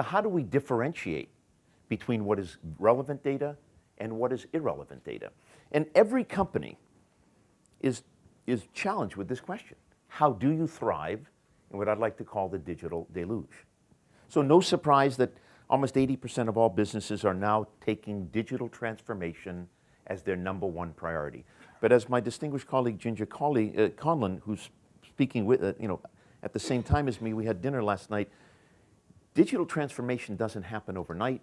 So how do we differentiate between what is relevant data and what is irrelevant data? And every company is challenged with this question. How do you thrive in what I'd like to call the digital deluge? So no surprise that almost 80% of all businesses are now taking digital transformation as their #1 priority. But as my distinguished colleague Ginger Conlon, who's speaking with, at the same time as me, we had dinner last night, digital transformation doesn't happen overnight.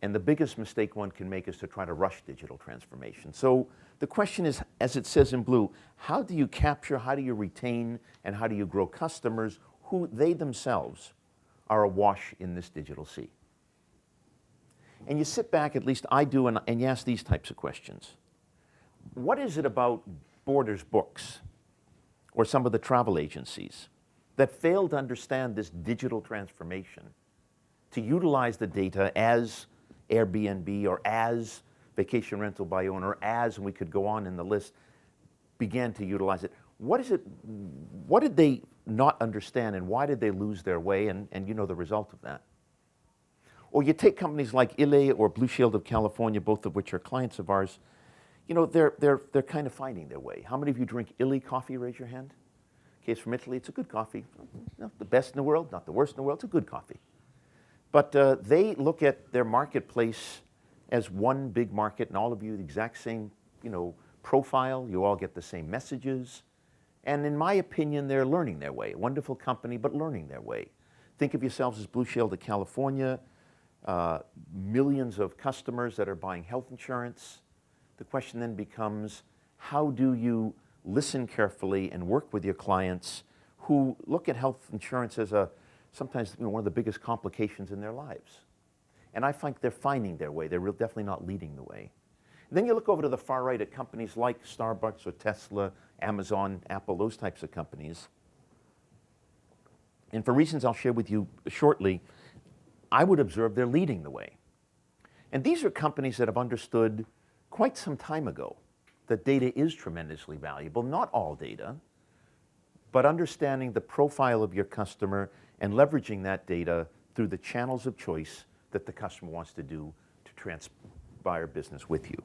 And the biggest mistake one can make is to try to rush digital transformation. So the question is, as it says in blue, how do you capture, how do you retain, and how do you grow customers who they themselves are awash in this digital sea? And you sit back, at least I do, and you ask these types of questions. What is it about Borders Books or some of the travel agencies that fail to understand this digital transformation, to utilize the data as Airbnb or as Vacation Rental by Owner, as, and we could go on in the list, began to utilize it? What is it, what did they not understand, and why did they lose their way, and you know the result of that? Or you take companies like Illy or Blue Shield of California, both of which are clients of ours, they're kind of finding their way. How many of you drink Illy coffee? Raise your hand. Okay, it's from Italy. It's a good coffee. Not the best in the world, not the worst in the world. It's a good coffee. But they look at their marketplace as one big market, and all of you the exact same, profile. You all get the same messages. And in my opinion, they're learning their way. A wonderful company, but learning their way. Think of yourselves as Blue Shield of California, millions of customers that are buying health insurance. The question then becomes, how do you listen carefully and work with your clients who look at health insurance as sometimes one of the biggest complications in their lives? And I think they're finding their way. They're definitely not leading the way. And then you look over to the far right at companies like Starbucks or Tesla, Amazon, Apple, those types of companies. And for reasons I'll share with you shortly, I would observe they're leading the way. And these are companies that have understood quite some time ago that data is tremendously valuable, not all data, but understanding the profile of your customer and leveraging that data through the channels of choice that the customer wants to do to transpire business with you.